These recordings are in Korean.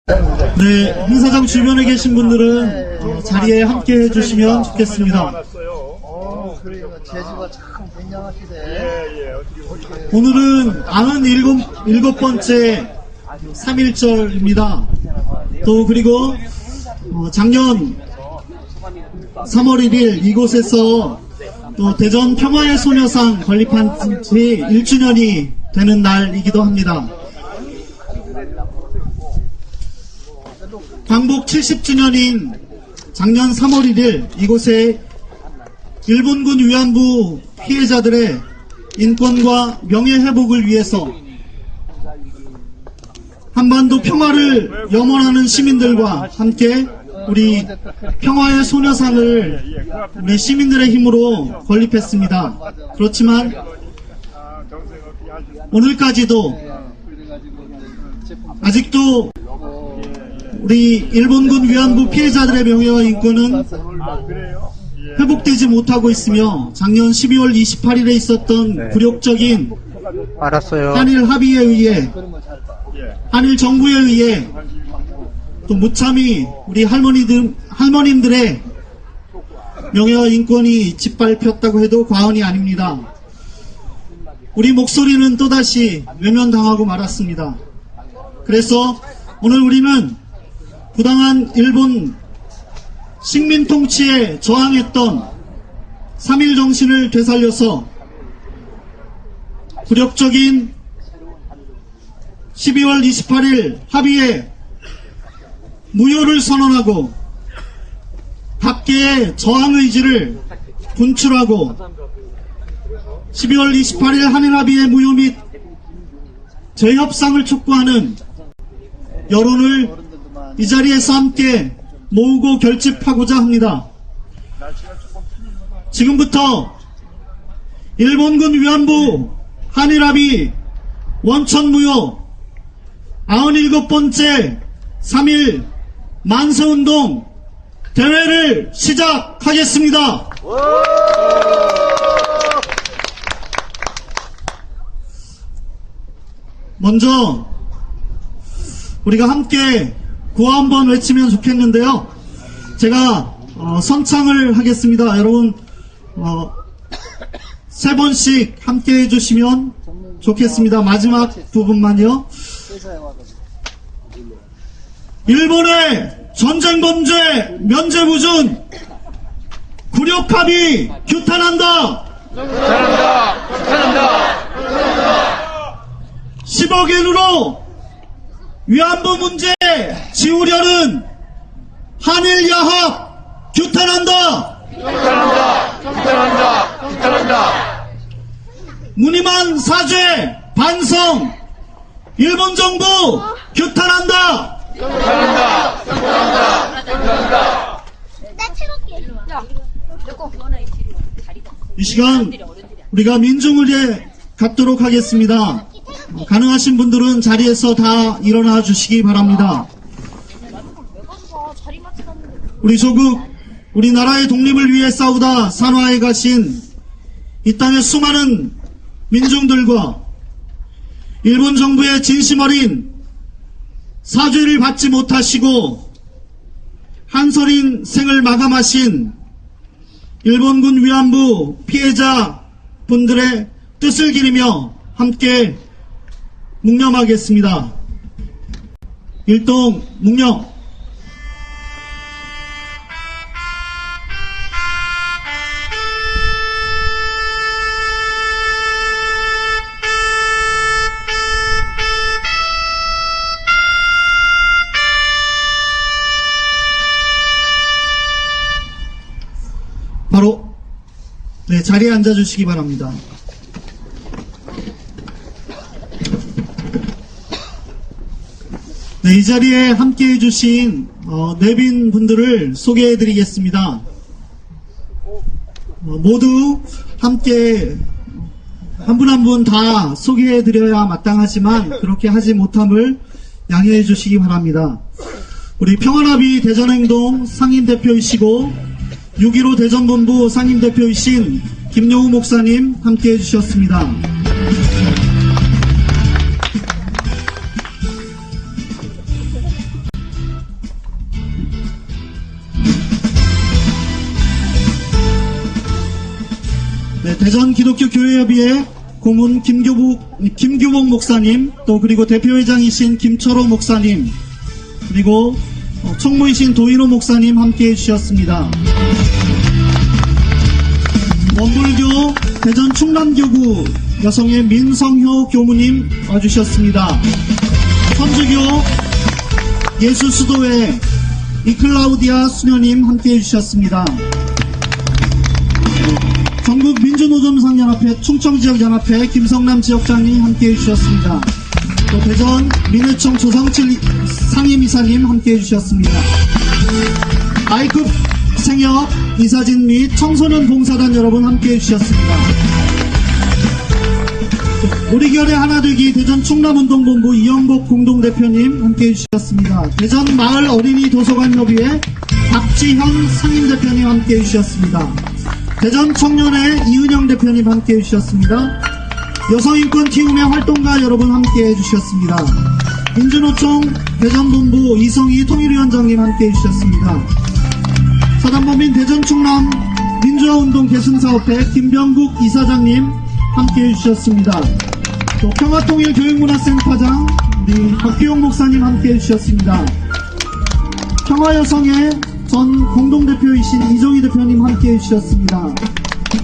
네, 행사장 주변에 계신 분들은 자리에 함께 해주시면 좋겠습니다. 그래요. 재주가 참 굉장하시대. 오늘은 97번째 3.1절입니다. 또 그리고 작년 3월 1일 이곳에서 또 대전 평화의 소녀상 건립한 지 1주년이 되는 날이기도 합니다. 광복 70주년인 작년 3월 1일 이곳에 일본군 위안부 피해자들의 인권과 명예회복을 위해서 한반도 평화를 염원하는 시민들과 함께 우리 평화의 소녀상을 우리 시민들의 힘으로 건립했습니다. 그렇지만 오늘까지도 아직도 우리 일본군 위안부 피해자들의 명예와 인권은 회복되지 못하고 있으며 작년 12월 28일에 있었던 굴욕적인 한일 합의에 의해 한일 정부에 의해 또 무참히 우리 할머님들의 명예와 인권이 짓밟혔다고 해도 과언이 아닙니다. 우리 목소리는 또다시 외면당하고 말았습니다. 그래서 오늘 우리는 부당한 일본 식민 통치에 저항했던 3.1 정신을 되살려서 굴욕적인 12월 28일 합의에 무효를 선언하고 각계의 저항 의지를 분출하고 12월 28일 한일 합의의 무효 및 재협상을 촉구하는 여론을 이 자리에서 함께 모으고 결집하고자 합니다. 지금부터 일본군 위안부 한일합의 원천무효 97번째 3.1 만세운동 대회를 시작하겠습니다. 먼저 우리가 함께 구호 한번 외치면 좋겠는데요. 제가 선창을 하겠습니다. 여러분 3번씩 함께 해주시면 좋겠습니다. 마지막 부분만요. 일본의 전쟁범죄 면제부준 굴욕합의 규탄한다. 10억 엔으로 위안부 문제 지우려는 한일 야합 규탄한다. 무늬만 사죄 반성 일본 정부 규탄한다. 이 시간 우리가 민중을 위해 갖도록 하겠습니다. 가능하신 분들은 자리에서 다 일어나 주시기 바랍니다. 우리 조국, 우리나라의 독립을 위해 싸우다 산화해 가신 이 땅의 수많은 민중들과 일본 정부의 진심 어린 사죄를 받지 못하시고 한설인 생을 마감하신 일본군 위안부 피해자 분들의 뜻을 기리며 함께 묵념하겠습니다. 일동 묵념. 바로 자리에 앉아주시기 바랍니다. 이 자리에 함께 해주신 내빈 분들을 소개해드리겠습니다. 모두 함께 한 분 한 분 다 소개해드려야 마땅하지만 그렇게 하지 못함을 양해해 주시기 바랍니다. 우리 평화합의 대전행동 상임대표이시고 6.15 대전본부 상임대표이신 김용우 목사님 함께 해주셨습니다. 대전 기독교 교회협의회 고문 김규복 목사님, 또 그리고 대표회장이신 김철호 목사님, 그리고 총무이신 도인호 목사님 함께해 주셨습니다. 원불교 대전 충남교구 여성의 민성효 교무님 와주셨습니다. 선주교 예수수도회 이클라우디아 수녀님 함께해 주셨습니다. 전국 민주노점상연합회 충청지역연합회 김성남 지역장님 함께해 주셨습니다. 또 대전 민회청 조성칠 상임이사님 함께해 주셨습니다. I급 생협 이사진 및 청소년 봉사단 여러분 함께해 주셨습니다. 우리결의 하나되기 대전 충남운동본부 이영복 공동대표님 함께해 주셨습니다. 대전 마을 어린이 도서관협의회 박지현 상임대표님 함께해 주셨습니다. 대전 청년회 이은영 대표님 함께해 주셨습니다. 여성인권 키움의 활동가 여러분 함께해 주셨습니다. 민주노총 대전본부 이성희 통일위원장님 함께해 주셨습니다. 사단법인 대전 충남 민주화운동 계승사업회 김병국 이사장님 함께해 주셨습니다. 또 평화통일교육문화센터장 우리 박규용 목사님 함께해 주셨습니다. 평화여성의 전 공동대표이신 이정희 대표님 함께해 주셨습니다.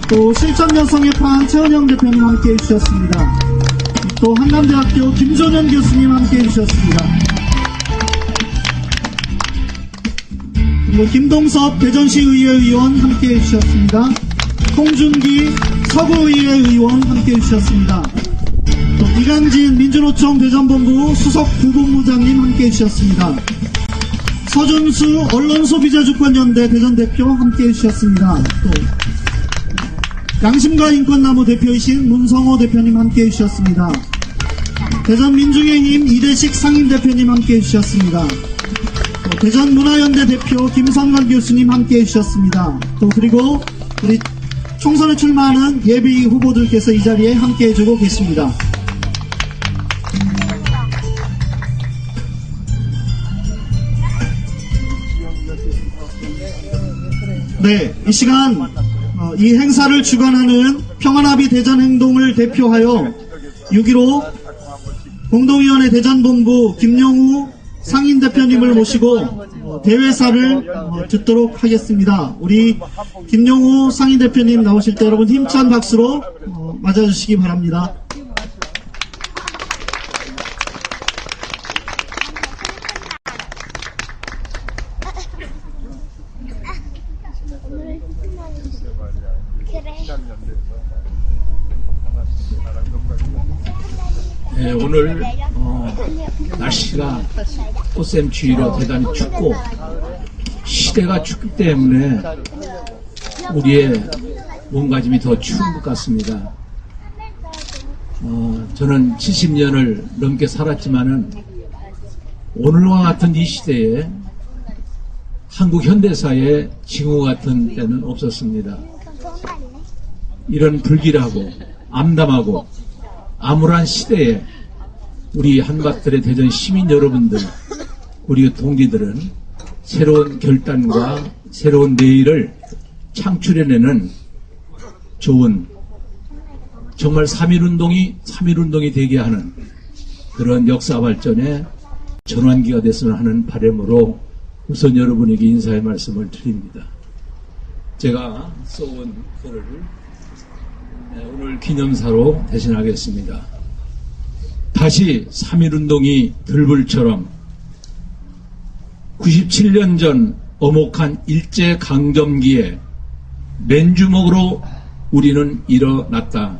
또 실천여성의 판 최은영 대표님 함께해 주셨습니다. 또 한남대학교 김전현 교수님 함께해 주셨습니다. 그리고 김동섭 대전시의회 의원 함께해 주셨습니다. 홍준기 서구의회 의원 함께해 주셨습니다. 또 이강진 민주노총 대전본부 수석 부본부장님 함께해 주셨습니다. 서준수 언론소비자주권연대 대전대표 함께해 주셨습니다. 또 양심과 인권나무 대표이신 문성호 대표님 함께해 주셨습니다. 대전민중의힘 이대식 상임대표님 함께해 주셨습니다. 또 대전문화연대 대표 김성관 교수님 함께해 주셨습니다. 또 그리고 우리 총선에 출마하는 예비 후보들께서 이 자리에 함께해 주고 계십니다. 네, 이 시간 이 행사를 주관하는 평화나비 대전행동을 대표하여 6.15 공동위원회 대전본부 김영우 상임대표님을 모시고 대회사를 듣도록 하겠습니다. 우리 김영우 상임대표님 나오실 때 여러분 힘찬 박수로 맞아주시기 바랍니다. 네, 오늘 날씨가 꽃샘추위로 대단히 춥고 시대가 춥기 때문에 우리의 몸가짐이 더 추운 것 같습니다. 저는 70년을 넘게 살았지만은 오늘과 같은 이 시대에 한국 현대사에 징후 같은 때는 없었습니다. 이런 불길하고 암담하고 암울한 시대에 우리 한밭들의 대전 시민 여러분들, 우리 동지들은 새로운 결단과 새로운 내일을 창출해내는 좋은 정말 3.1운동이 되게 하는 그런 역사 발전의 전환기가 됐으면 하는 바람으로 우선 여러분에게 인사의 말씀을 드립니다. 제가 써온 글을 오늘 기념사로 대신하겠습니다. 다시 3.1운동이 들불처럼 97년 전 엄혹한 일제강점기에 맨주먹으로 우리는 일어났다.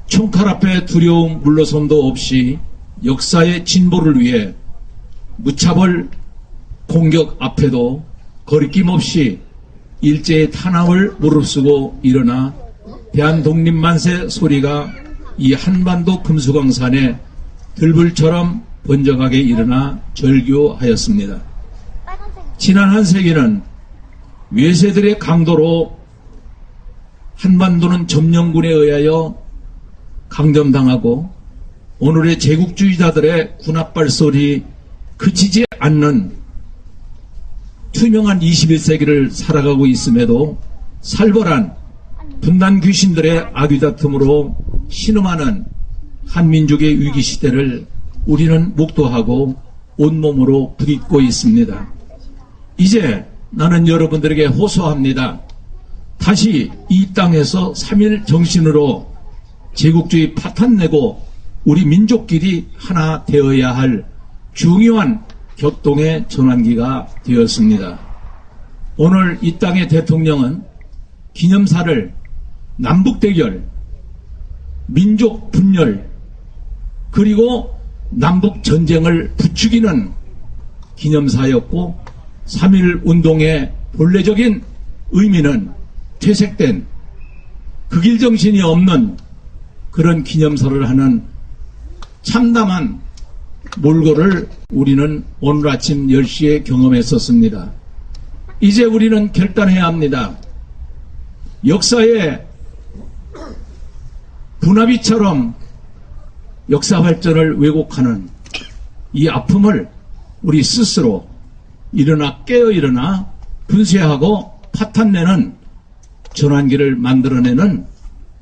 총칼 앞에 두려움 물러섬도 없이 역사의 진보를 위해 무차별 공격 앞에도 거리낌 없이 일제의 탄압을 무릅쓰고 일어나 대한독립만세 소리가 이 한반도 금수강산에 들불처럼 번져가게 일어나 절규하였습니다. 지난 한 세기는 외세들의 강도로 한반도는 점령군에 의하여 강점당하고 오늘의 제국주의자들의 군합발 소리 그치지 않는 투명한 21세기를 살아가고 있음에도 살벌한 분단 귀신들의 아귀다툼으로 신음하는 한민족의 위기 시대를 우리는 목도하고 온몸으로 부딪고 있습니다. 이제 나는 여러분들에게 호소합니다. 다시 이 땅에서 3일 정신으로 제국주의 파탄내고 우리 민족끼리 하나 되어야 할 중요한 격동의 전환기가 되었습니다. 오늘 이 땅의 대통령은 기념사를 남북대결, 민족 분열, 그리고 남북전쟁을 부추기는 기념사였고 3.1 운동의 본래적인 의미는 퇴색된 극일정신이 없는 그런 기념사를 하는 참담한 몰골을 우리는 오늘 아침 10시에 경험했었습니다. 이제 우리는 결단해야 합니다. 역사의 분화비처럼 역사 발전을 왜곡하는 이 아픔을 우리 스스로 깨어 일어나 분쇄하고 파탄내는 전환기를 만들어내는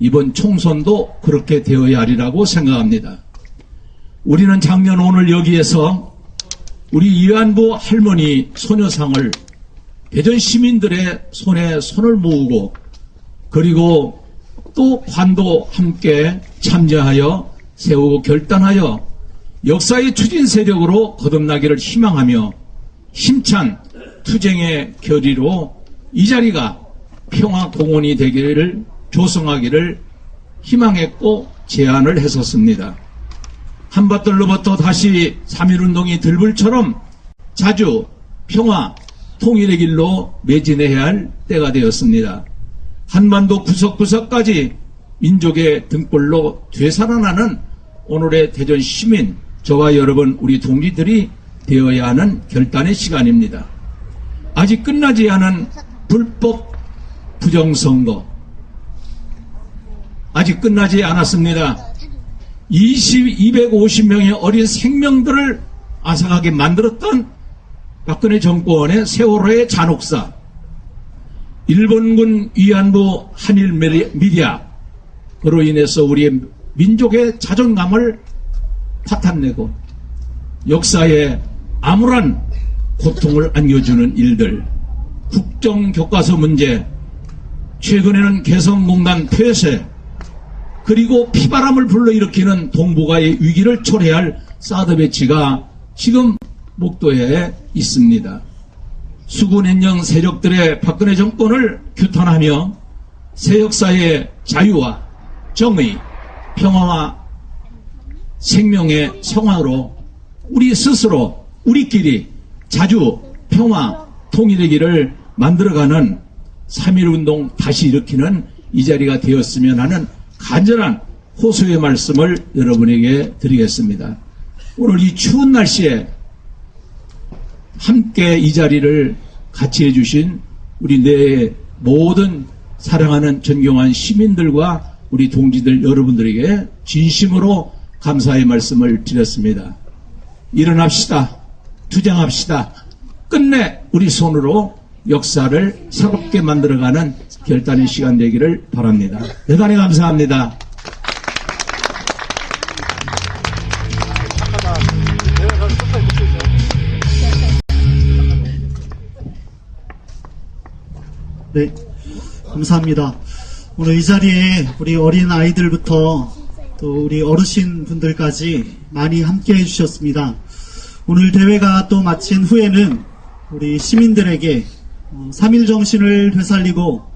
이번 총선도 그렇게 되어야 하리라고 생각합니다. 우리는 작년 오늘 여기에서 우리 이완부 할머니 소녀상을 대전 시민들의 손에 손을 모으고 그리고 또 관도 함께 참여하여 세우고 결단하여 역사의 추진 세력으로 거듭나기를 희망하며 힘찬 투쟁의 결의로 이 자리가 평화공원이 되기를 조성하기를 희망했고 제안을 했었습니다. 한밭들로부터 다시 3.1운동이 들불처럼 자주 평화, 통일의 길로 매진해야 할 때가 되었습니다. 한반도 구석구석까지 민족의 등불로 되살아나는 오늘의 대전 시민, 저와 여러분 우리 동지들이 되어야 하는 결단의 시간입니다. 아직 끝나지 않은 불법 부정선거 아직 끝나지 않았습니다. 250명의 어린 생명들을 앗아가게 만들었던 박근혜 정권의 세월호의 잔혹사, 일본군 위안부 한일 미디어, 그로 인해서 우리의 민족의 자존감을 파탄내고 역사에 암울한 고통을 안겨주는 일들, 국정교과서 문제, 최근에는 개성공단 폐쇄, 그리고 피바람을 불러일으키는 동북아의 위기를 초래할 사드 배치가 지금 목도에 있습니다. 수군행정 세력들의 박근혜 정권을 규탄하며 새 역사의 자유와 정의, 평화와 생명의 성화로 우리 스스로 우리끼리 자주 평화, 통일의 길을 만들어가는 3.1운동 다시 일으키는 이 자리가 되었으면 하는 간절한 호소의 말씀을 여러분에게 드리겠습니다. 오늘 이 추운 날씨에 함께 이 자리를 같이 해주신 우리 내 모든 사랑하는 존경한 시민들과 우리 동지들 여러분들에게 진심으로 감사의 말씀을 드렸습니다. 일어납시다. 투쟁합시다. 끝내 우리 손으로 역사를 새롭게 만들어가는 결단의 시간 되기를 바랍니다. 대단히 감사합니다. 네, 감사합니다. 오늘 이 자리에 우리 어린 아이들부터 또 우리 어르신 분들까지 많이 함께 해주셨습니다. 오늘 대회가 또 마친 후에는 우리 시민들에게 3.1 정신을 되살리고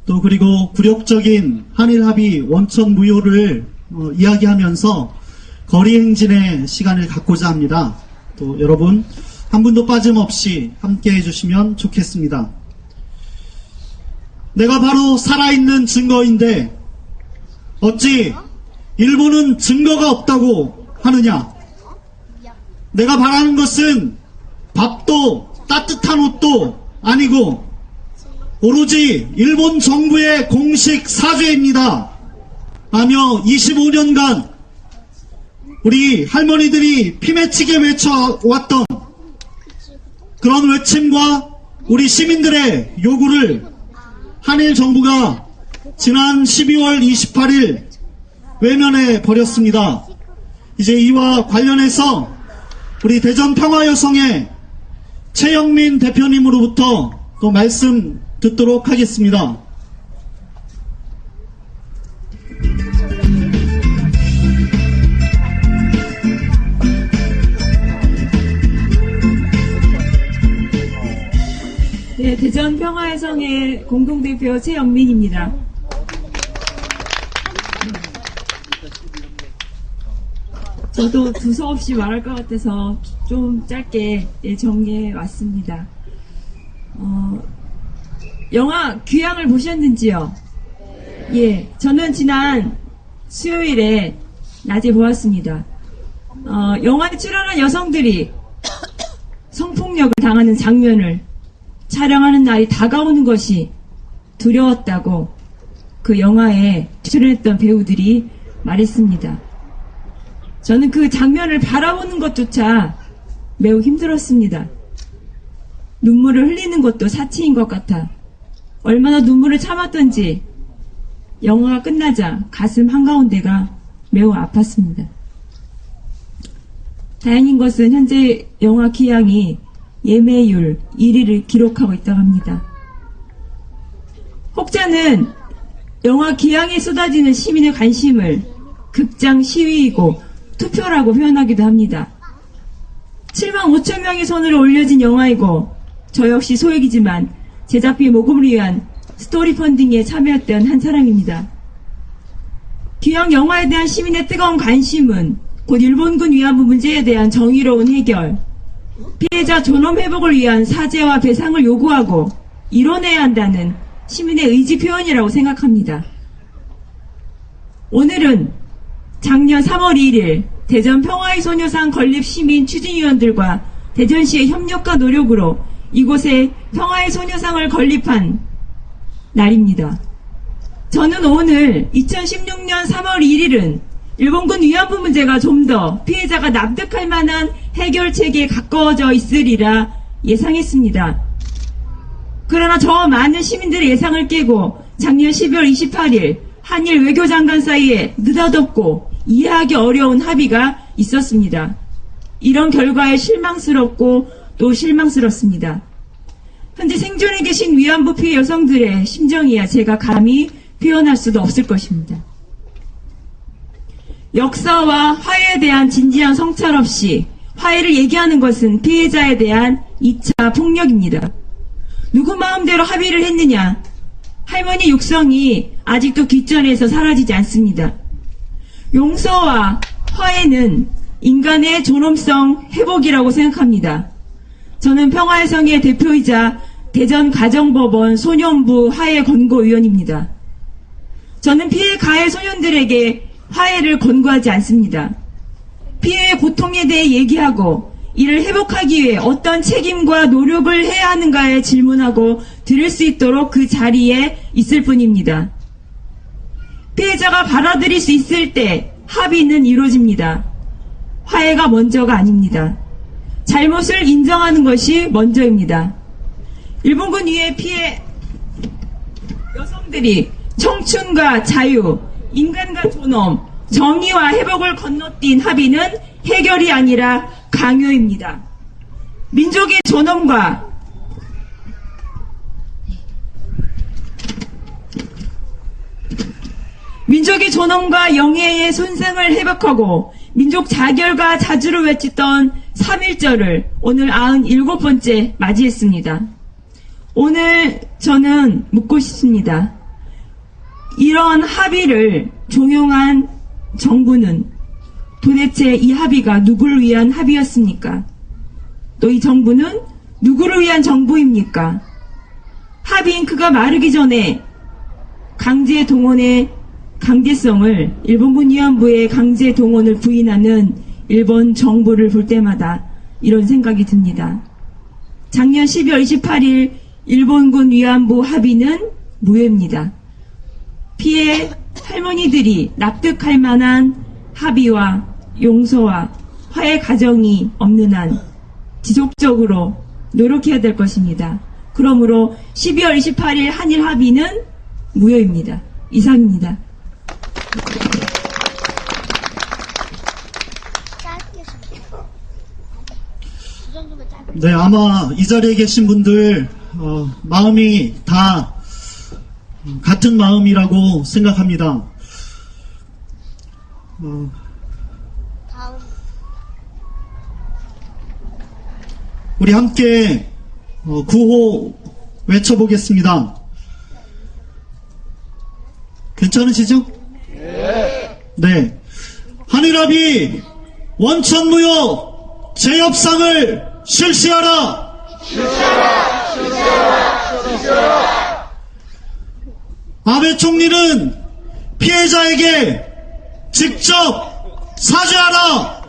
또 그리고 굴욕적인 한일 합의 원천 무효를 이야기하면서 거리 행진의 시간을 갖고자 합니다. 또 여러분 한 분도 빠짐없이 함께 해주시면 좋겠습니다. 내가 바로 살아있는 증거인데 어찌 일본은 증거가 없다고 하느냐? 내가 바라는 것은 밥도 따뜻한 옷도 아니고 오로지 일본 정부의 공식 사죄입니다. 하며 25년간 우리 할머니들이 피맺히게 외쳐왔던 그런 외침과 우리 시민들의 요구를 한일 정부가 지난 12월 28일 외면해 버렸습니다. 이제 이와 관련해서 우리 대전 평화여성의 최영민 대표님으로부터 또 말씀 듣도록 하겠습니다. 네, 대전 평화여성의 공동대표 최영민입니다. 저도 두서없이 말할 것 같아서 좀 짧게 정리해 왔습니다. 영화 귀향을 보셨는지요? 예, 저는 지난 수요일에 낮에 보았습니다. 영화에 출연한 여성들이 성폭력을 당하는 장면을 촬영하는 날이 다가오는 것이 두려웠다고 그 영화에 출연했던 배우들이 말했습니다. 저는 그 장면을 바라보는 것조차 매우 힘들었습니다. 눈물을 흘리는 것도 사치인 것 같아 얼마나 눈물을 참았던지 영화가 끝나자 가슴 한가운데가 매우 아팠습니다. 다행인 것은 현재 영화 귀향이 예매율 1위를 기록하고 있다고 합니다. 혹자는 영화 귀향에 쏟아지는 시민의 관심을 극장 시위이고 투표라고 표현하기도 합니다. 7만 5천 명의 손을 올려진 영화이고 저 역시 소액이지만 제작비 모금을 위한 스토리 펀딩에 참여했던 한 사람입니다. 귀향 영화에 대한 시민의 뜨거운 관심은 곧 일본군 위안부 문제에 대한 정의로운 해결, 피해자 존엄 회복을 위한 사죄와 배상을 요구하고 이뤄내야 한다는 시민의 의지 표현이라고 생각합니다. 오늘은 작년 3월 2일 대전 평화의 소녀상 건립 시민 추진위원들과 대전시의 협력과 노력으로 이곳에 평화의 소녀상을 건립한 날입니다. 저는 오늘 2016년 3월 1일은 일본군 위안부 문제가 좀 더 피해자가 납득할 만한 해결책에 가까워져 있으리라 예상했습니다. 그러나 저 많은 시민들의 예상을 깨고 작년 12월 28일 한일 외교장관 사이에 느닷없고 이해하기 어려운 합의가 있었습니다. 이런 결과에 실망스럽고 또 실망스럽습니다. 현재 생존해 계신 위안부 피해 여성들의 심정이야 제가 감히 표현할 수도 없을 것입니다. 역사와 화해에 대한 진지한 성찰 없이 화해를 얘기하는 것은 피해자에 대한 2차 폭력입니다. 누구 마음대로 합의를 했느냐? 할머니 육성이 아직도 귓전에서 사라지지 않습니다. 용서와 화해는 인간의 존엄성 회복이라고 생각합니다. 저는 평화여성의 대표이자 대전가정법원 소년부 화해 권고위원입니다. 저는 피해 가해 소년들에게 화해를 권고하지 않습니다. 피해의 고통에 대해 얘기하고 이를 회복하기 위해 어떤 책임과 노력을 해야 하는가에 질문하고 들을 수 있도록 그 자리에 있을 뿐입니다. 피해자가 받아들일 수 있을 때 합의는 이루어집니다. 화해가 먼저가 아닙니다. 잘못을 인정하는 것이 먼저입니다. 일본군 위해 피해 여성들이 청춘과 자유, 인간과 존엄, 정의와 회복을 건너뛴 합의는 해결이 아니라 강요입니다. 민족의 존엄과 영예의 손상을 회복하고 민족 자결과 자주를 외쳤던 3.1절을 오늘 97번째 맞이했습니다. 오늘 저는 묻고 싶습니다. 이런 합의를 종용한 정부는 도대체 이 합의가 누구를 위한 합의였습니까? 또 이 정부는 누구를 위한 정부입니까? 합의 잉크가 마르기 전에 강제 동원의 강제성을 일본군 위안부의 강제 동원을 부인하는 일본 정부를 볼 때마다 이런 생각이 듭니다. 작년 12월 28일 일본군 위안부 합의는 무효입니다. 피해 할머니들이 납득할 만한 합의와 용서와 화해 과정이 없는 한 지속적으로 노력해야 될 것입니다. 그러므로 12월 28일 한일 합의는 무효입니다. 이상입니다. 네, 아마 이 자리에 계신 분들 마음이 다 같은 마음이라고 생각합니다. 우리 함께 구호 외쳐보겠습니다. 괜찮으시죠? 네. 한일합의 원천무효 재협상을 실시하라! 아베 총리는 피해자에게 직접 사죄하라!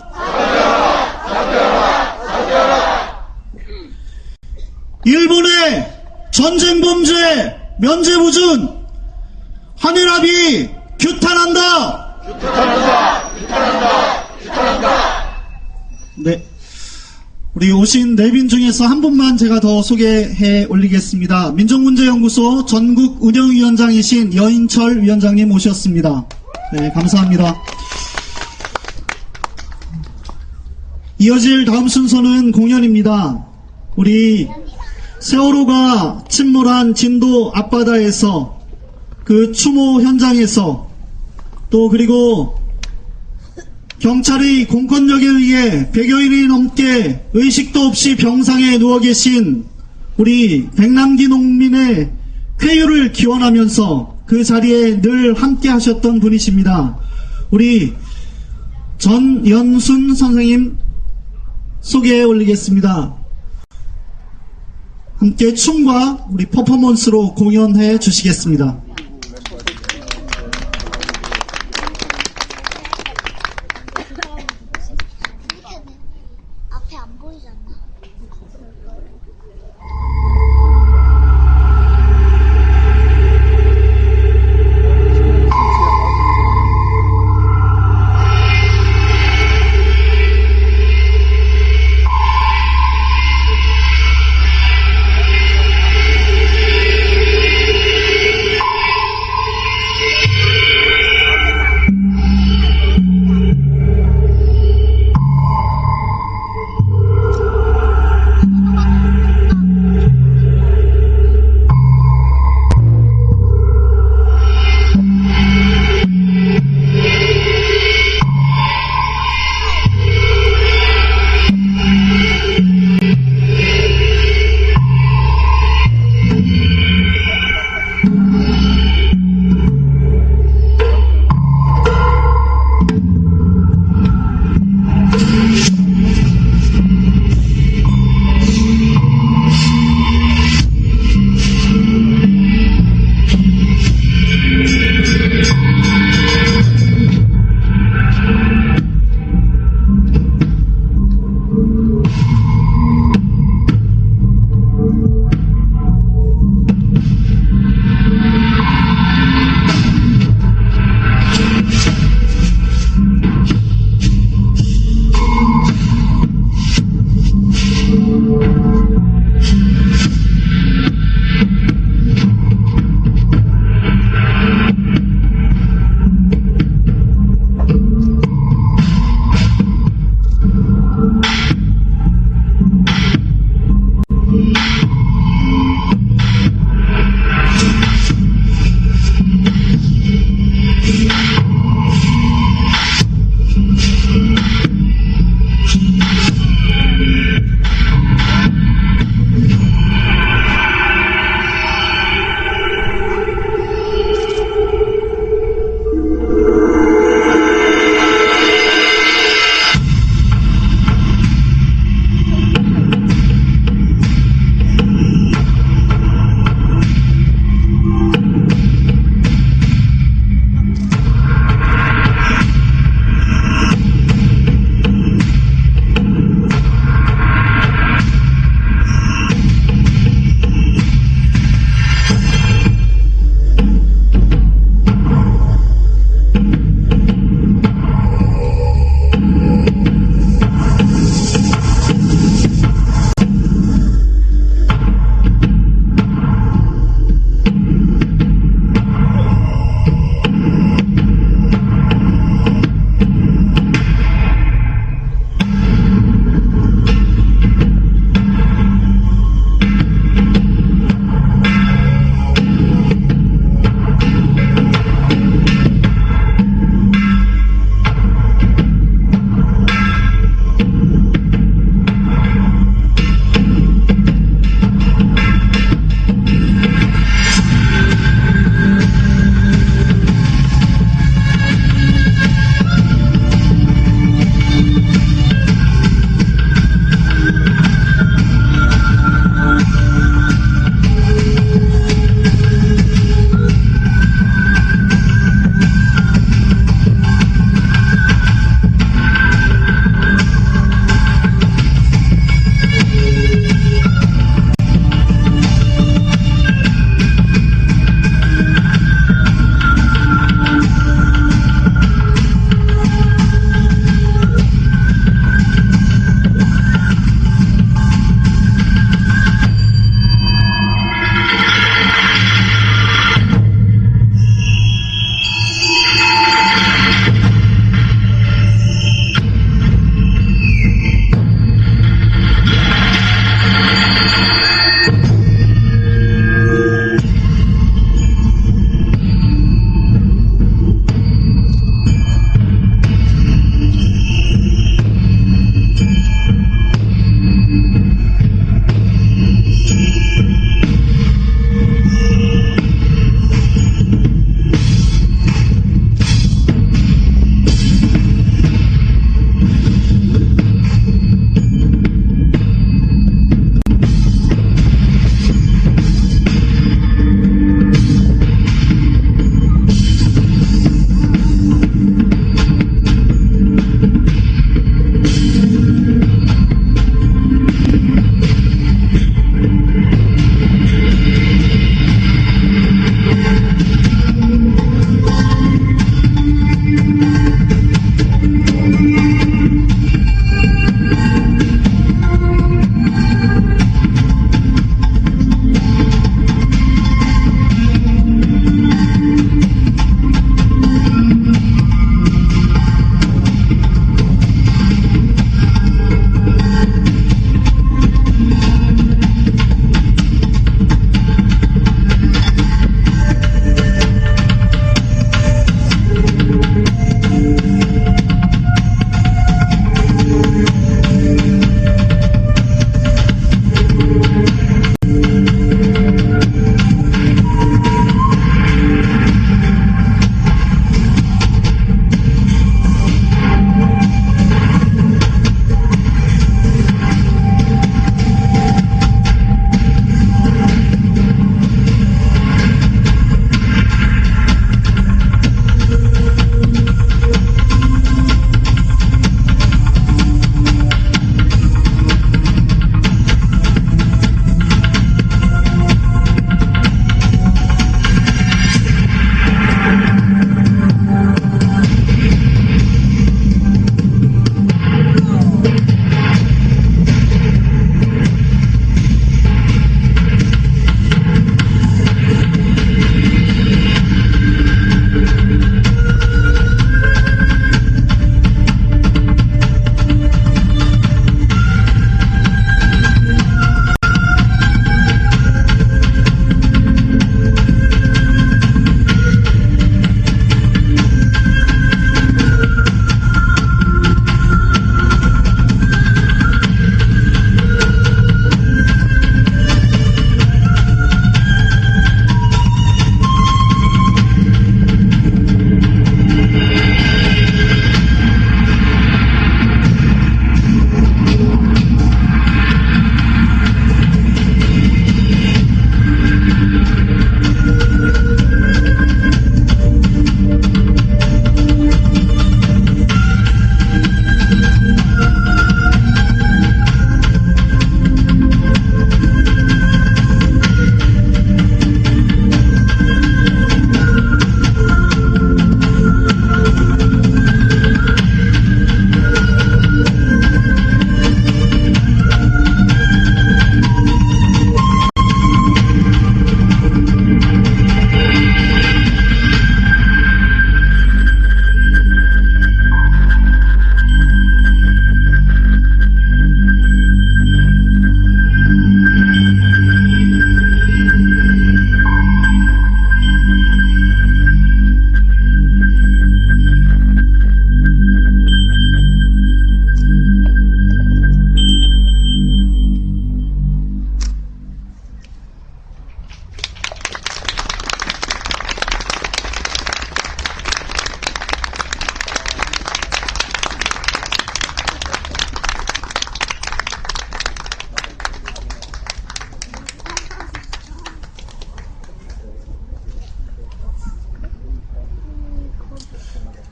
일본의 전쟁범죄 면제부준 한일합의 규탄한다! 네. 우리 오신 내빈 중에서 한 분만 제가 더 소개해 올리겠습니다. 민족문제연구소 전국 운영위원장이신 여인철 위원장님 오셨습니다. 네, 감사합니다. 이어질 다음 순서는 공연입니다. 우리 세월호가 침몰한 진도 앞바다에서 그 추모 현장에서 또 그리고 경찰의 공권력에 의해 100여일이 넘게 의식도 없이 병상에 누워 계신 우리 백남기 농민의 쾌유를 기원하면서 그 자리에 늘 함께 하셨던 분이십니다. 우리 전연순 선생님 소개해 올리겠습니다. 함께 춤과 우리 퍼포먼스로 공연해 주시겠습니다. 앞에 안 보이지 않나?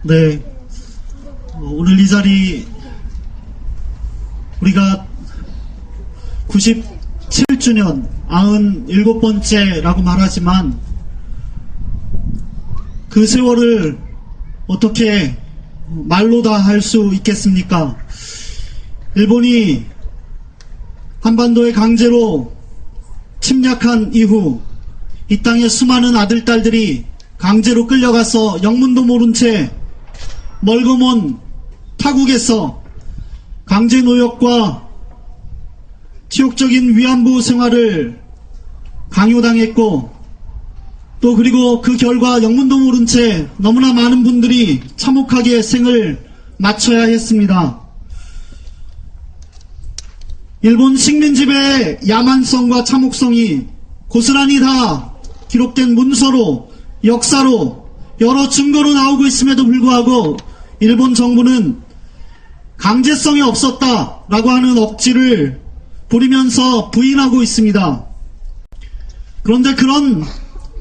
네, 오늘 이 자리 우리가 97주년 97번째라고 말하지만 그 세월을 어떻게 말로 다 할 수 있겠습니까? 일본이 한반도에 강제로 침략한 이후 이 땅의 수많은 아들, 딸들이 강제로 끌려가서 영문도 모른 채 멀거먼 타국에서 강제 노역과 치욕적인 위안부 생활을 강요당했고, 또 그리고 그 결과 영문도 모른 채 너무나 많은 분들이 참혹하게 생을 마쳐야 했습니다. 일본 식민지배의 야만성과 참혹성이 고스란히 다 기록된 문서로, 역사로, 여러 증거로 나오고 있음에도 불구하고 일본 정부는 강제성이 없었다라고 하는 억지를 부리면서 부인하고 있습니다. 그런데 그런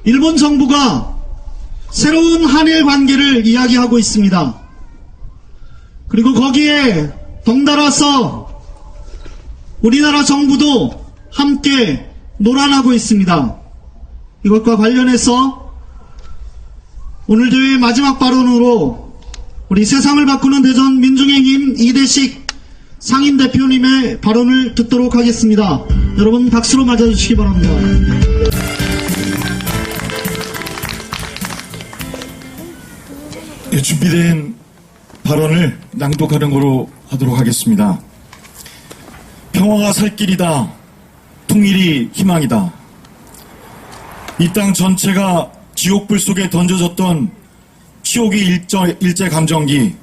일본 정부가 새로운 한일 관계를 이야기하고 있습니다. 그리고 거기에 덩달아서 우리나라 정부도 함께 놀아나고 있습니다. 이것과 관련해서 오늘 대회의 마지막 발언으로 우리 세상을 바꾸는 대전 민중행임 이대식 상임대표님의 발언을 듣도록 하겠습니다. 여러분 박수로 맞아주시기 바랍니다. 예, 준비된 발언을 낭독하는 거로 하도록 하겠습니다. 평화가 살 길이다. 통일이 희망이다. 이 땅 전체가 지옥불 속에 던져졌던 치욕의 일제감정기,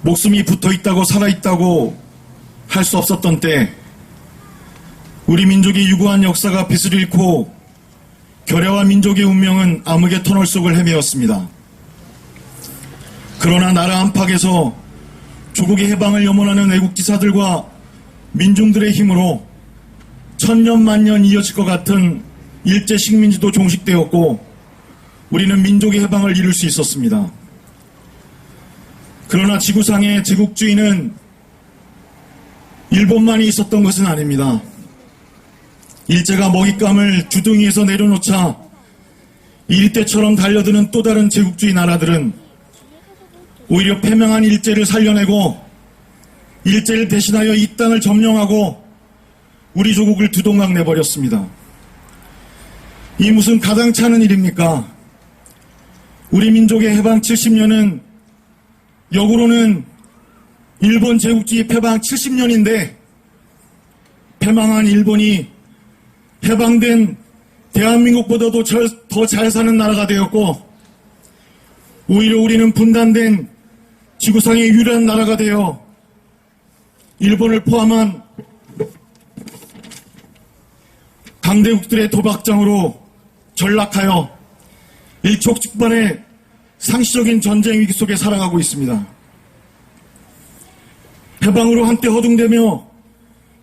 목숨이 붙어있다고 살아있다고 할 수 없었던 때, 우리 민족의 유구한 역사가 빛을 잃고 결여와 민족의 운명은 암흑의 터널 속을 헤매었습니다. 그러나 나라 안팎에서 조국의 해방을 염원하는 애국지사들과 민중들의 힘으로 천년 만년 이어질 것 같은 일제 식민지도 종식되었고 우리는 민족의 해방을 이룰 수 있었습니다. 그러나 지구상의 제국주의는 일본만이 있었던 것은 아닙니다. 일제가 먹잇감을 주둥이에서 내려놓자 이리떼처럼 달려드는 또 다른 제국주의 나라들은 오히려 패망한 일제를 살려내고 일제를 대신하여 이 땅을 점령하고 우리 조국을 두동강 내버렸습니다. 이 무슨 가당찮은 일입니까? 우리 민족의 해방 70년은 역으로는 일본 제국주의 패방 70년인데 패망한 일본이 해방된 대한민국보다도 더 잘 사는 나라가 되었고 오히려 우리는 분단된 지구상의 유일한 나라가 되어 일본을 포함한 강대국들의 도박장으로 전락하여 일촉즉발의 상시적인 전쟁 위기 속에 살아가고 있습니다. 해방으로 한때 허둥대며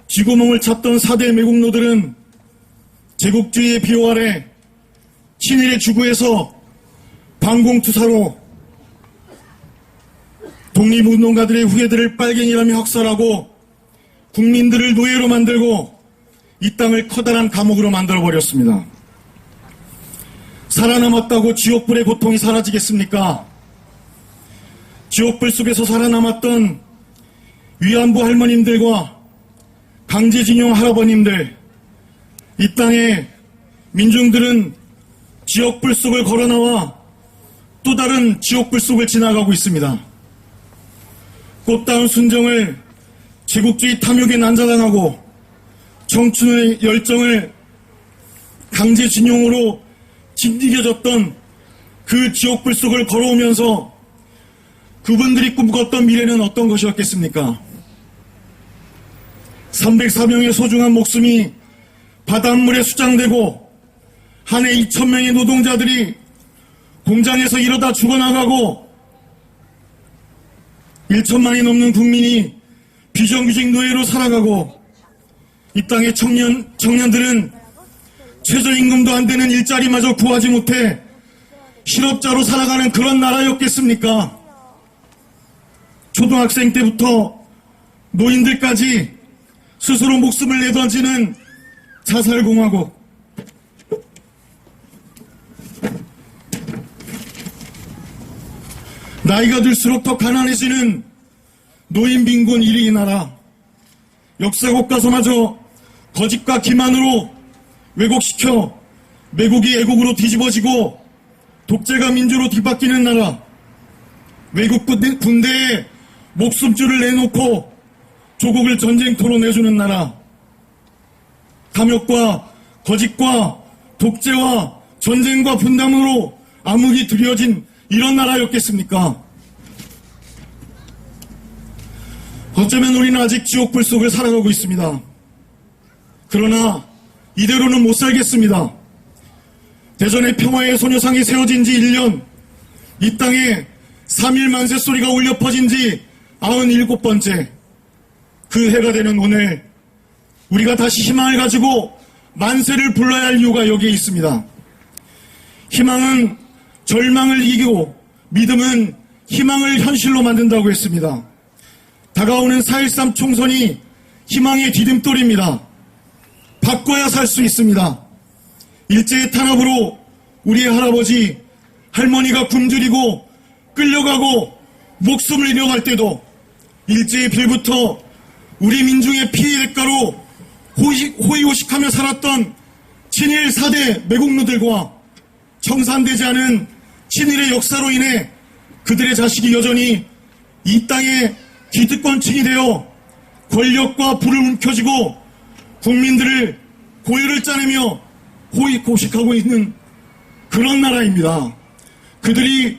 쥐구멍을 찾던 4대 매국노들은 제국주의의 비호 아래 친일의 주구에서 반공투사로 독립운동가들의 후예들을 빨갱이라며 학살하고 국민들을 노예로 만들고 이 땅을 커다란 감옥으로 만들어버렸습니다. 살아남았다고 지옥불의 고통이 사라지겠습니까? 지옥불 속에서 살아남았던 위안부 할머님들과 강제징용 할아버님들, 이 땅의 민중들은 지옥불 속을 걸어나와 또 다른 지옥불 속을 지나가고 있습니다. 꽃다운 순정을 제국주의 탐욕에 난자당하고 청춘의 열정을 강제징용으로 짓이겨졌던 그 지옥불 속을 걸어오면서 그분들이 꿈꿨던 미래는 어떤 것이었겠습니까? 304명의 소중한 목숨이 바닷물에 수장되고 한 해 2,000명의 노동자들이 공장에서 일하다 죽어나가고 1천만이 넘는 국민이 비정규직 노예로 살아가고 이 땅의 청년들은 최저임금도 안 되는 일자리마저 구하지 못해 실업자로 살아가는 그런 나라였겠습니까? 초등학생 때부터 노인들까지 스스로 목숨을 내던지는 자살공화국. 나이가 들수록 더 가난해지는 노인 빈곤 1위 나라. 역사 교과서마저 거짓과 기만으로 왜곡시켜 매국이 애국으로 뒤집어지고 독재가 민주로 뒤바뀌는 나라. 외국 군대에 목숨줄을 내놓고 조국을 전쟁터로 내주는 나라. 탐욕과 거짓과 독재와 전쟁과 분담으로 암흑이 드려진 이런 나라였겠습니까? 어쩌면 우리는 아직 지옥불 속을 살아가고 있습니다. 그러나 이대로는 못 살겠습니다. 대전의 평화의 소녀상이 세워진 지 1년, 이 땅에 3.1 만세 소리가 울려 퍼진 지 97번째, 그 해가 되는 오늘 우리가 다시 희망을 가지고 만세를 불러야 할 이유가 여기에 있습니다. 희망은 절망을 이기고 믿음은 희망을 현실로 만든다고 했습니다. 다가오는 4.13 총선이 희망의 디딤돌입니다. 바꿔야 살 수 있습니다. 일제의 탄압으로 우리의 할아버지, 할머니가 굶주리고 끌려가고 목숨을 잃어갈 때도 일제의 빌부터 우리 민중의 피해 대가로 호의호식하며 살았던 친일 4대 매국노들과 청산되지 않은 친일의 역사로 인해 그들의 자식이 여전히 이 땅의 기득권층이 되어 권력과 부를 움켜쥐고 국민들을 고유를 짜내며 호의호식하고 있는 그런 나라입니다. 그들이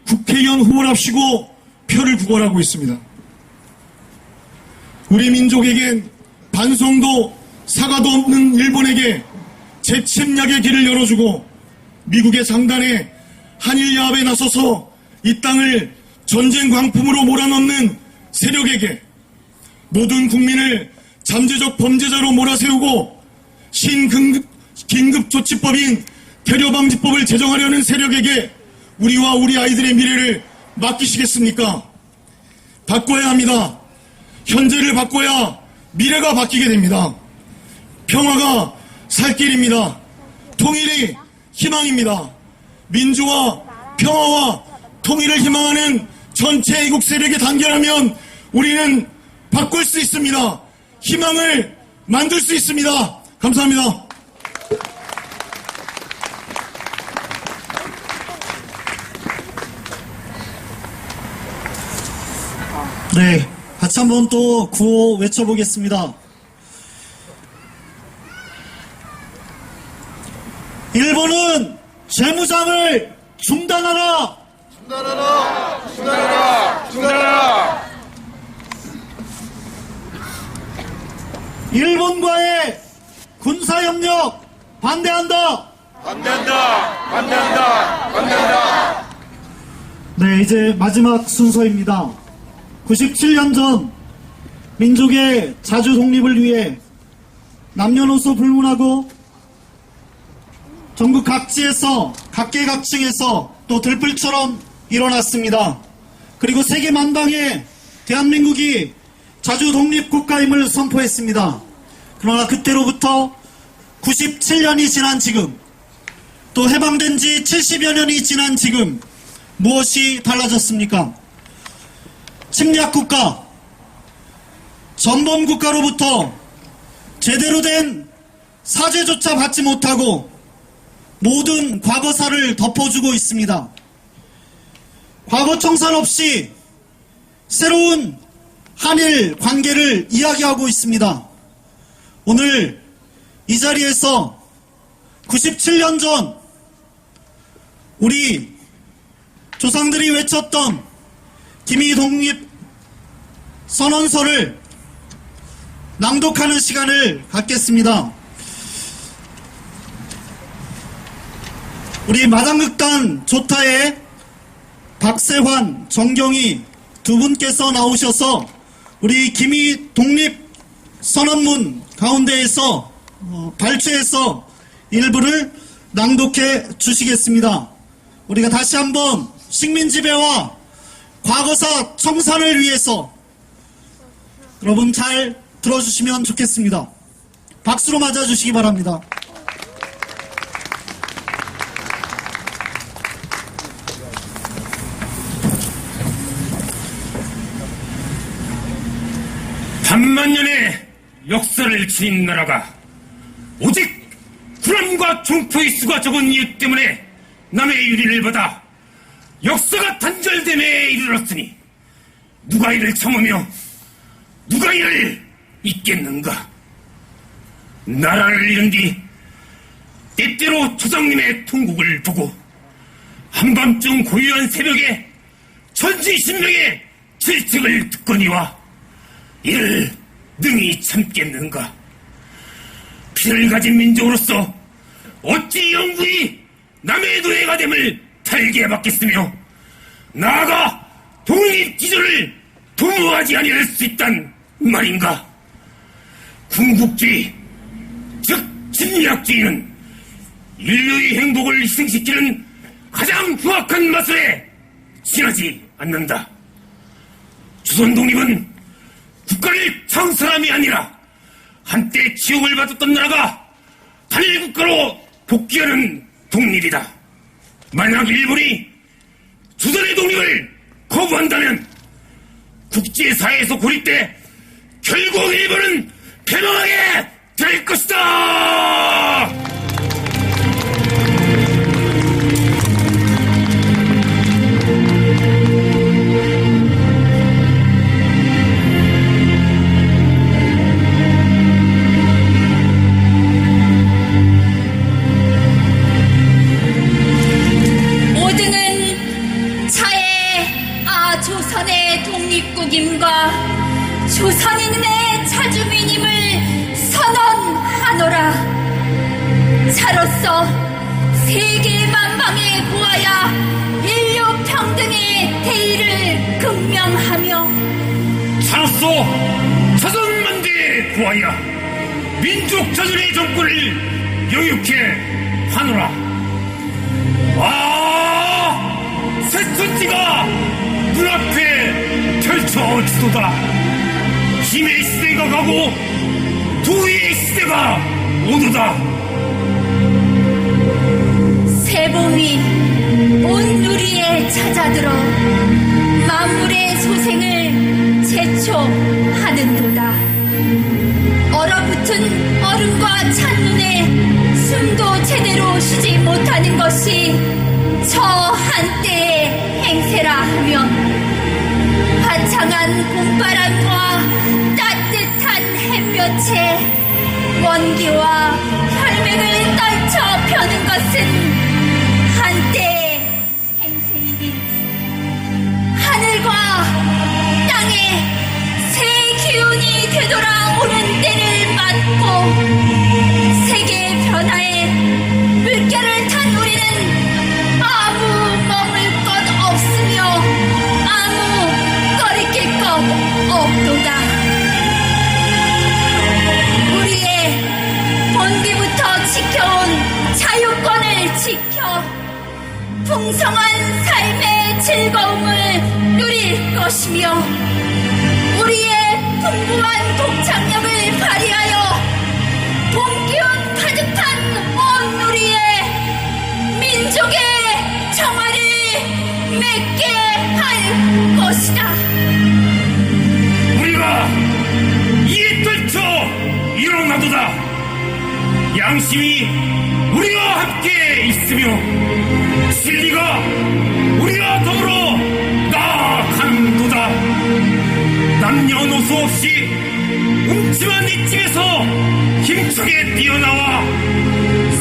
국회의원 후보랍시고 표를 구걸하고 있습니다. 우리 민족에겐 반성도 사과도 없는 일본에게 재침략의 길을 열어주고 미국의 장단에 한일야합에 나서서 이 땅을 전쟁 광풍으로 몰아넣는 세력에게 모든 국민을 잠재적 범죄자로 몰아세우고 긴급조치법인 테러방지법을 제정하려는 세력에게 우리와 우리 아이들의 미래를 맡기시겠습니까? 바꿔야 합니다. 현재를 바꿔야 미래가 바뀌게 됩니다. 평화가 살 길입니다. 통일이 희망입니다. 민주화, 평화와 통일을 희망하는 전체 애국 세력에 단결하면 우리는 바꿀 수 있습니다. 희망을 만들 수 있습니다. 감사합니다. 네, 같이 한번 또 구호 외쳐보겠습니다. 일본은 재무장을 중단하라! 중단하라! 중단하라! 중단하라! 일본과의 군사협력 반대한다! 반대한다! 반대한다! 반대한다! 네, 이제 마지막 순서입니다. 97년 전 민족의 자주 독립을 위해 남녀노소 불문하고 전국 각지에서 각계각층에서 또 들불처럼 일어났습니다. 그리고 세계 만방에 대한민국이 자주 독립국가임을 선포했습니다. 그러나 그때로부터 97년이 지난 지금, 또 해방된 지 70여 년이 지난 지금 무엇이 달라졌습니까? 침략국가, 전범국가로부터 제대로 된 사죄조차 받지 못하고 모든 과거사를 덮어주고 있습니다. 과거 청산 없이 새로운 한일 관계를 이야기하고 있습니다. 오늘 이 자리에서 97년 전 우리 조상들이 외쳤던 기미 독립 선언서를 낭독하는 시간을 갖겠습니다. 우리 마당극단 조타의 박세환, 정경희 두 분께서 나오셔서 우리 기미 독립 선언문 가운데에서 발췌해서 일부를 낭독해 주시겠습니다. 우리가 다시 한번 식민지배와 과거사 청산을 위해서 여러분 잘 들어주시면 좋겠습니다. 박수로 맞아주시기 바랍니다. 반만년의 역사를 지닌 나라가 오직 불안과 중포의 수가 적은 이유 때문에 남의 유리를 받아 역사가 단절됨에 이르렀으니 누가 이를 참으며 누가 이를 잊겠는가. 나라를 잃은 뒤 때때로 조상님의 통곡을 보고 한밤중 고요한 새벽에 천지신명의 질책을 듣거니와 이를 능히 참겠는가. 피를 가진 민족으로서 어찌 영구히 남의 노예가 됨을 달게 받겠으며 나아가 독립기조를 도모하지 아니할 수 있단 말인가. 궁극주의 즉 침략주의는 인류의 행복을 희생시키는 가장 후악한 마술에 지나지 않는다. 조선 독립은 국가를 창설함이 아니라 한때 지옥을 받았던 나라가 단일국가로 복귀하는 독립이다. 만약 일본이 조선의 독립을 거부한다면 국제사회에서 고립돼 결국 일본은 패망하게 될 것이다. 조선의 독립국임과 조선인의 자주민임을 선언하노라. 차로서 세계 만방에 보아야 인류 평등의 대의를 극명하며 차로서 자선만대에 구하여 민족 자존의 정권을 영육해 하노라. 새천지가 눈앞에 펼쳐지도다. 힘의 시대가 가고 도의의 시대가 오도다. 세봄이 온 누리에 찾아들어 만물의 소생을 제초하는도다. 얼어붙은 얼음과 찬눈에 숨도 제대로 쉬지 못하는 것이 저 한때의 행세라 하면 화창한 봄바람과 따뜻한 햇볕에 원기와 혈맹을 떨쳐 펴는 것은 한때의 행세이니 하늘과 땅에 새 기운이 되돌아오는 때를 맞고 세계 변화에 물결을 탄 우리는 아무 머물 것 없으며 아무 거리낄 것 없도다. 우리의 본디부터 지켜온 자유권을 지켜 풍성한 삶의 즐거움을 누릴 것이며 우리의 풍부한 독창력을 발휘하여 봄기운 가득한 온 우리의 민족의 정화를 맺게 할 것이다. 우리가 이에 떨쳐 일어나도다. 양심이 우리와 함께 있으며 진리가 우리와 더불어 나아간도다. 남녀노소 없이 음침한 이집에서 힘차게 뛰어나와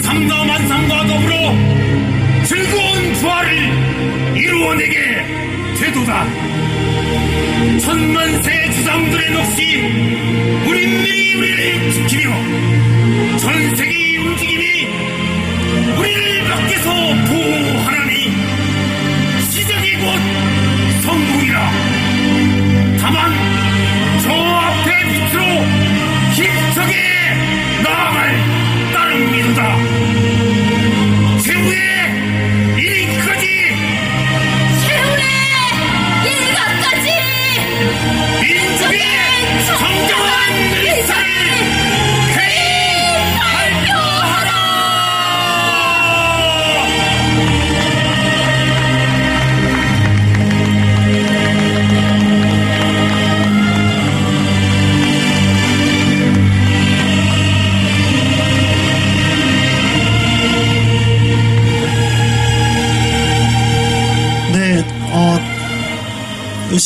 삼라만상과 더불어 즐거운 부활을 이루어내게 되도다. 천만세 주상들의 넋이 우리들이 우리를 지키며 전세계의 움직임이 우리를 밖에서 보호하나니 시작이 곧 성공이라. 다만 저 앞에 빛으로 힘차게 나아갈 따름이도다. 최후의 이르기까지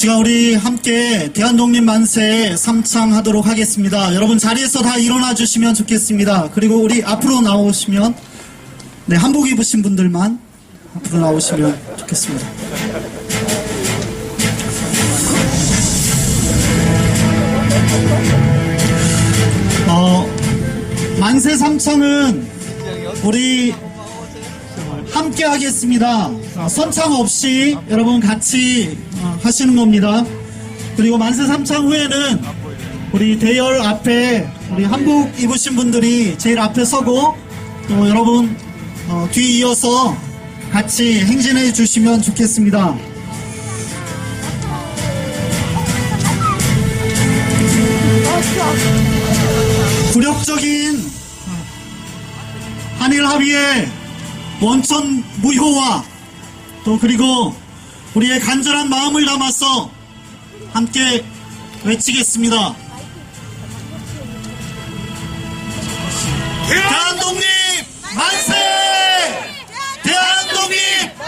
시간 우리 함께 대한독립 만세 삼창하도록 하겠습니다. 여러분 자리에서 다 일어나 주시면 좋겠습니다. 그리고 우리 앞으로 나오시면, 네, 한복 입으신 분들만 앞으로 나오시면 좋겠습니다. 만세 삼창은 우리 함께 하겠습니다. 선창 없이 여러분 같이 하시는 겁니다. 그리고 만세 삼창 후에는 우리 대열 앞에 우리 한복 입으신 분들이 제일 앞에 서고, 또 여러분 뒤 이어서 같이 행진해 주시면 좋겠습니다. 굴욕적인 한일 합의의 원천 무효와, 또 그리고 우리의 간절한 마음을 담아서 함께 외치겠습니다. 대한독립 만세! 대한독립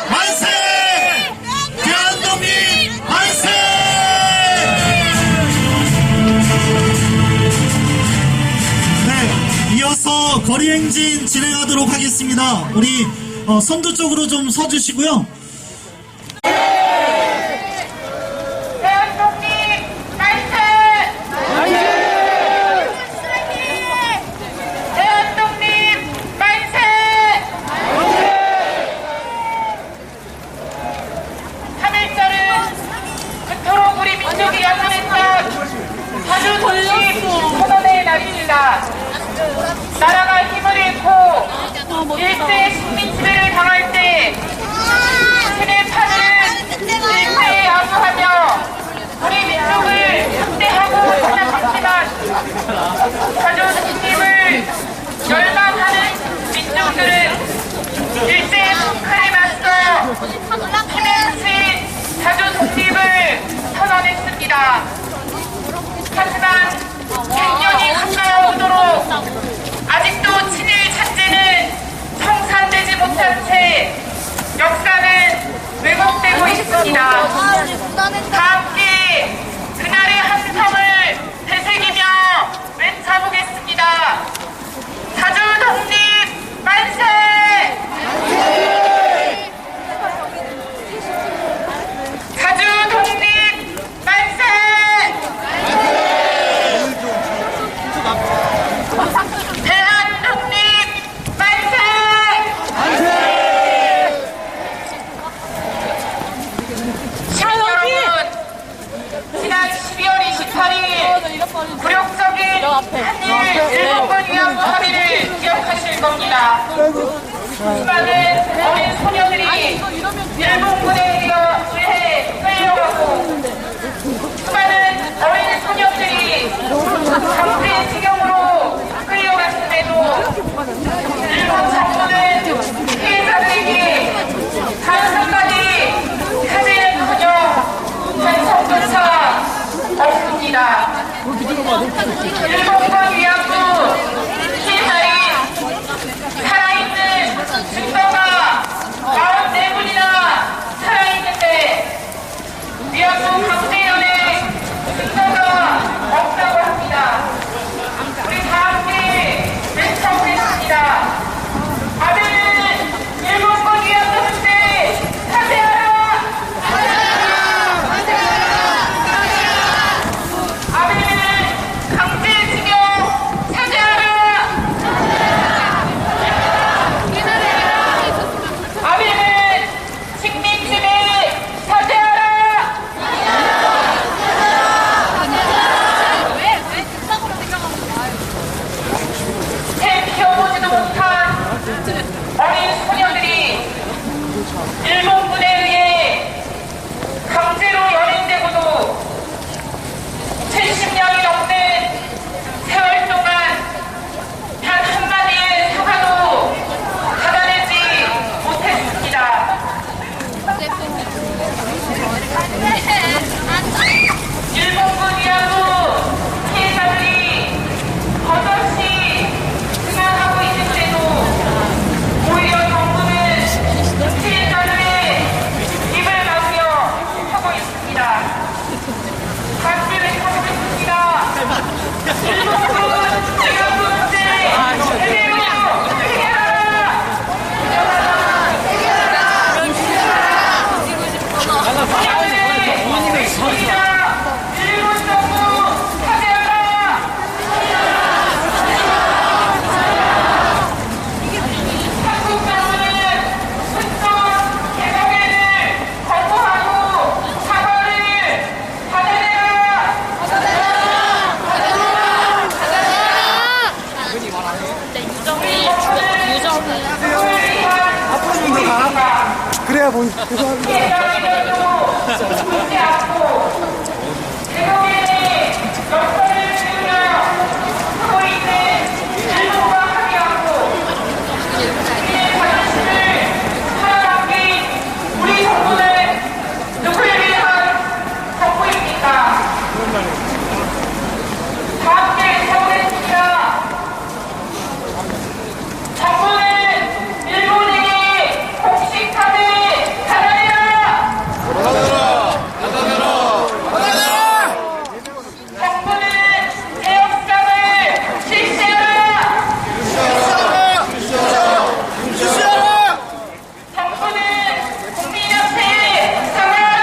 만세! 대한독립 만세! 네, 이어서 거리행진 진행하도록 하겠습니다. 우리 선두 쪽으로 좀 서주시고요. 나라가 힘을 잃고 일제의 식민지배를 당할 때 친일파는 일제에 양보하며 우리 민족을 학대하고 탄압했지만 자주 독립을 열망하는 민족들은 일제의 북한에 맞서 힘없이 자주 독립을 선언했습니다. 하지만 100년이 가까워오도록 아직도 친일 잔재는 청산되지 못한 채 역사는 왜곡되고 있습니다. 다 함께 그날의 함성을 되새기며 외쳐보겠습니다. 자주 독립 만세! 자주 독립 만세! 대한독립 만세! 여러분, 지난 12월 28일 굴욕적인 한일 일본군 위안부 합의를 기억하실 겁니다. 수많은 어린 소녀들이 일본군에 의해 끌려가고, 수많은 어린 소녀들이 강제 징용으로 끌려갔음에도 일본 정부는 피해자들에게 단순까지 사죄는커녕 반성조차 없습니다. 일본군 위안부 피해자의 살아있는 증거가 앞으로 좀 더 가. 그래야 보이. 죄송합니다. 예정에도 죽지 않고 대국민의 역사를 지으며 하고 있는 일본과 함께하고 우리의 자존심을 살아남긴 우리 정부는 누구를 위한 정부입니까? 다 함께 세우겠습니다. 정부는 일본에게 공식하되 받아내라! 정부는 개혁장을 실시하라! 정부는 국민한테 사과하라!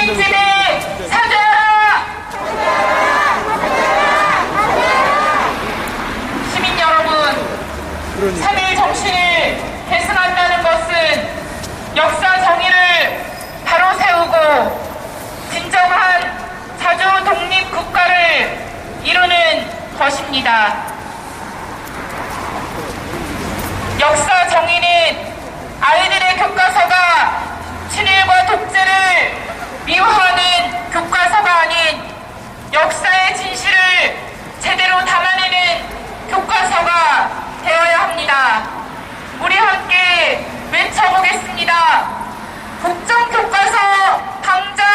식민지배 사죄하라! 시민 여러분, 3.1 정신을 계승한다는 것은 역사 정의를 바로 세우고 진정한 자주 독립 국가를 이루는 것입니다. 역사 정의는 아이들의 교과서가 친일과 독재를 미화하는 교과서가 아닌 역사의 진실을 제대로 담아내는 교과서가 되어야 합니다. 우리 함께 외쳐보겠습니다. 국정교과서 당장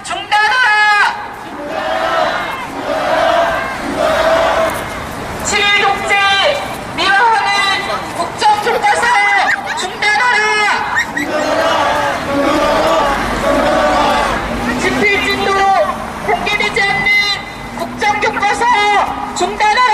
중단하라! 7.1 독재 미화하는 국정교과서 중단하라! 집필진도 공개되지 않는 국정교과서 중단하라!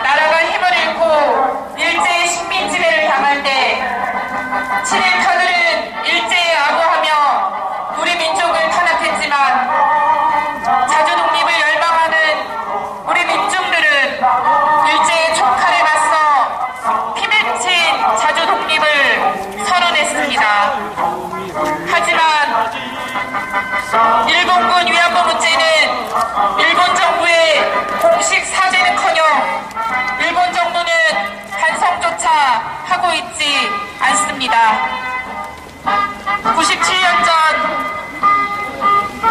나라가 힘을 잃고 일제의 식민지배를 당할 때 친일파들은 일제에 아부하며 우리 민족을 탄압했지만 자주 독립을 열망하는 우리 민중들은 일제의 촉칼에 맞서 피맺힌 자주 독립을 선언했습니다. 하지만 일본군 위안부 문제는 일본 정부의 공식 사죄는커녕 일본 정부는 반성조차 하고 있지 않습니다. 97년 전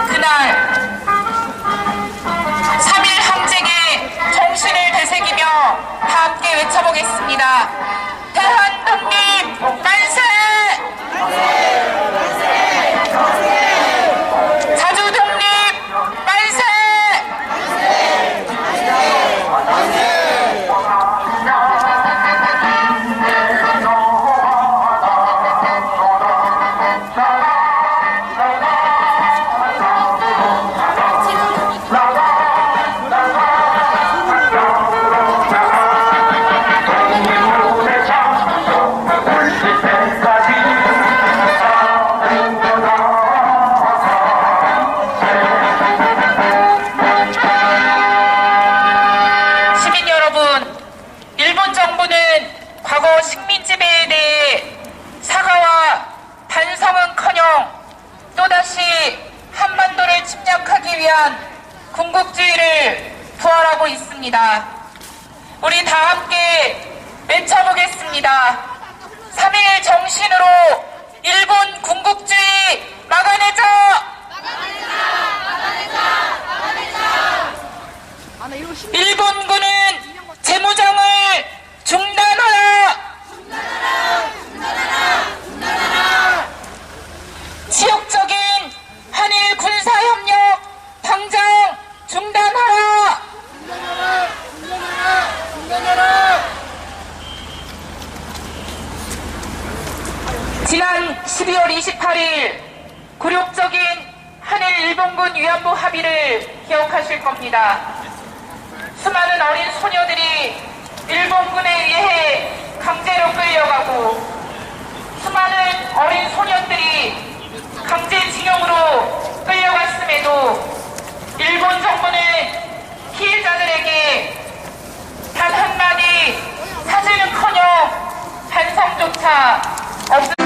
그날 3.1 항쟁의 정신을 되새기며 다 함께 외쳐보겠습니다. 대한독립 만세! 자주독립 만세! 과거 식민지배에 대해 사과와 반성은커녕 또다시 한반도를 침략하기 위한 군국주의를 부활하고 있습니다. 우리 다 함께 외쳐보겠습니다. 3.1 정신으로 일본 군국주의 막아내자! 일본군은 재무장을 중단하라! 지역적인 한일 군사협력 당장 중단하라! 지난 12월 28일 굴욕적인 한일 일본군 위안부 합의를 기억하실 겁니다. 수많은 어린 소녀들이 일본군에 의해 강제로 끌려가고 수많은 어린 소년들이 강제징용으로 끌려갔음에도 일본 정부는 피해자들에게 단 한마디 사죄는커녕 반성조차 없습니다.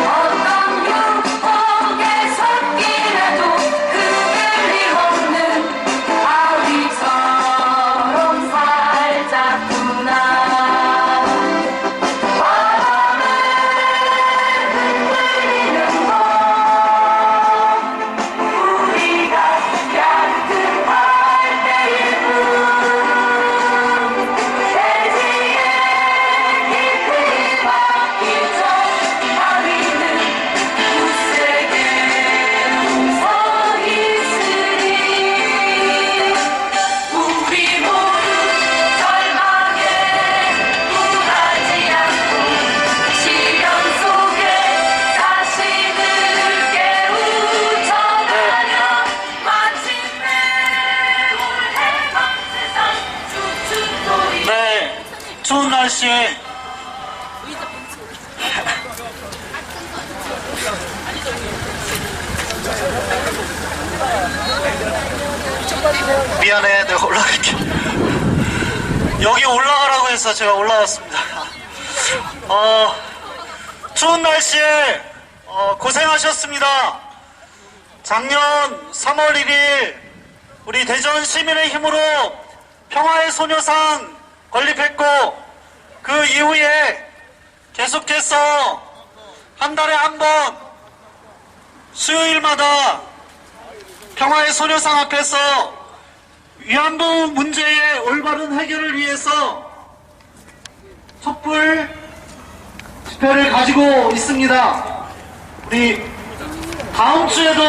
어떤 유혹에 섞이나도 흔들림 없는 아기처럼 살자꾸나. 바람에 흔들리는 것 우리가 얕은 갈대일 뿐. 대지의 깊이 박힌 저 바위는 굳세게 웃어 있으니 우리 모두 절망에 굴하지 않고 시련 속에 자신을 깨우쳐가려 마침내 올 해방 세상 춤춘 네, 추운 날씨에 미안해, 내가 올라갈게. 여기 올라가라고 해서 제가 올라왔습니다. 추운 날씨에 고생하셨습니다. 작년 3월 1일 우리 대전 시민의 힘으로 평화의 소녀상 건립했고, 그 이후에 계속해서 한 달에 한 번 수요일마다 평화의 소녀상 앞에서 위안부 문제의 올바른 해결을 위해서 촛불 집회를 가지고 있습니다. 우리 다음 주에도